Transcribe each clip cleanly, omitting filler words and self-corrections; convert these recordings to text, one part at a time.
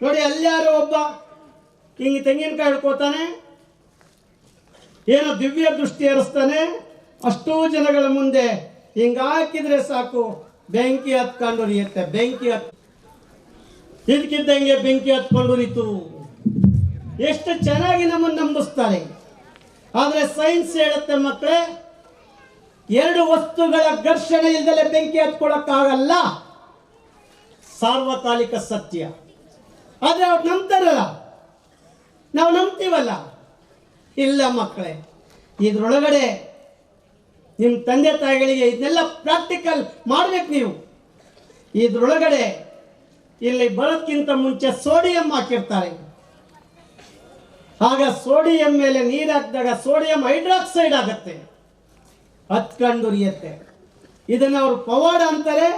ನೋಡಿ, ಅಲ್ಯಾರೋ ಒಬ್ಬ ಹಿಂಗೆ ತೆಂಗಿನಕಾಯಿ ಹಿಡ್ಕೋತಾನೆ, ಏನೋ ದಿವ್ಯ ದೃಷ್ಟಿ ಹರಿಸ್ತಾನೆ. ಅಷ್ಟೂ ಜನಗಳ ಮುಂದೆ ಹಿಂಗೆ ಹಾಕಿದ್ರೆ ಸಾಕು, ಬೆಂಕಿ ಹತ್ಕೊಂಡು ಉರಿಯುತ್ತೆ. ಇದಕ್ಕಿದ್ದಂಗೆ ಬೆಂಕಿ ಹತ್ಕೊಂಡು ಉರಿತು. ಎಷ್ಟು ಚೆನ್ನಾಗಿ ನಮ್ಮನ್ನು ನಂಬಿಸ್ತಾರೆ. ಆದರೆ ಸೈನ್ಸ್ ಹೇಳುತ್ತೆ ಮಕ್ಕಳೇ, ಎರಡು ವಸ್ತುಗಳ ಘರ್ಷಣೆ ಇಲ್ಲದೆ ಬೆಂಕಿ ಹತ್ಕೊಳ್ಳೋಕ್ಕಾಗಲ್ಲ. ಸಾರ್ವಕಾಲಿಕ ಸತ್ಯ. ಆದರೆ ಅವ್ರು ನಂಬ್ತಾರಲ್ಲ, ನಾವು ನಂಬ್ತೀವಲ್ಲ. ಇಲ್ಲ ಮಕ್ಕಳೇ, ಇದ್ರೊಳಗಡೆ ನಿಮ್ಮ ತಂದೆ ತಾಯಿಗಳಿಗೆ ಇದನ್ನೆಲ್ಲ ಪ್ರಾಕ್ಟಿಕಲ್ ಮಾಡ್ಬೇಕು ನೀವು. ಇದ್ರೊಳಗಡೆ ಇಲ್ಲಿ ಬರೋದಕ್ಕಿಂತ ಮುಂಚೆ ಸೋಡಿಯಂ ಹಾಕಿರ್ತಾರೆ. ಆಗ ಸೋಡಿಯಂ ಮೇಲೆ ನೀರು ಹಾಕಿದಾಗ ಸೋಡಿಯಂ ಹೈಡ್ರಾಕ್ಸೈಡ್ ಆಗುತ್ತೆ, ಹತ್ಕೊಂಡು ಉರಿಯುತ್ತೆ. ಇದನ್ನು ಅವರು ಪವಾಡ ಅಂತಾರೆ,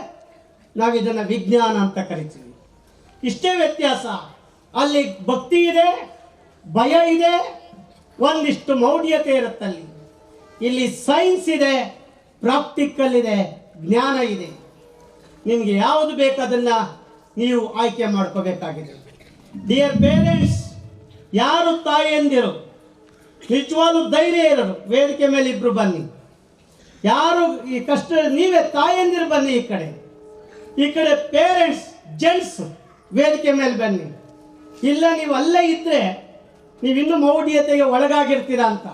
ನಾವು ಇದನ್ನು ವಿಜ್ಞಾನ ಅಂತ ಕರಿತೀವಿ. ಇಷ್ಟೇ ವ್ಯತ್ಯಾಸ. ಅಲ್ಲಿ ಭಕ್ತಿ ಇದೆ, ಭಯ ಇದೆ, ಒಂದಿಷ್ಟು ಮೌಢ್ಯತೆ ಇರುತ್ತಲ್ಲಿ. ಇಲ್ಲಿ ಸೈನ್ಸ್ ಇದೆ, ಪ್ರಾಕ್ಟಿಕಲ್ ಇದೆ, ಜ್ಞಾನ ಇದೆ. ನಿಮಗೆ ಯಾವುದು ಬೇಕು ಅದನ್ನು ನೀವು ಆಯ್ಕೆ ಮಾಡ್ಕೋಬೇಕಾಗಿದೆ. ಡಿಯರ್ ಪೇರೆಂಟ್ಸ್, ಯಾರು ತಾಯಿಯಂದಿರು ನಿಜವಾಗ್ಲೂ ಧೈರ್ಯ ಇರೋರು ವೇದಿಕೆ ಮೇಲೆ ಇಬ್ಬರು ಬನ್ನಿ. ಯಾರು ಈ ಕಷ್ಟ, ನೀವೇ ತಾಯಿಯಂದಿರು ಬನ್ನಿ ಈ ಕಡೆ ಪೇರೆಂಟ್ಸ್ ಜೆಂಟ್ಸ್ ವೇದಿಕೆ ಮೇಲೆ ಬನ್ನಿ. ಇಲ್ಲ ನೀವು ಅಲ್ಲೇ ಇದ್ದರೆ ನೀವಿನ್ನೂ ಮೌಢ್ಯತೆಗೆ ಒಳಗಾಗಿರ್ತೀರಾ ಅಂತ.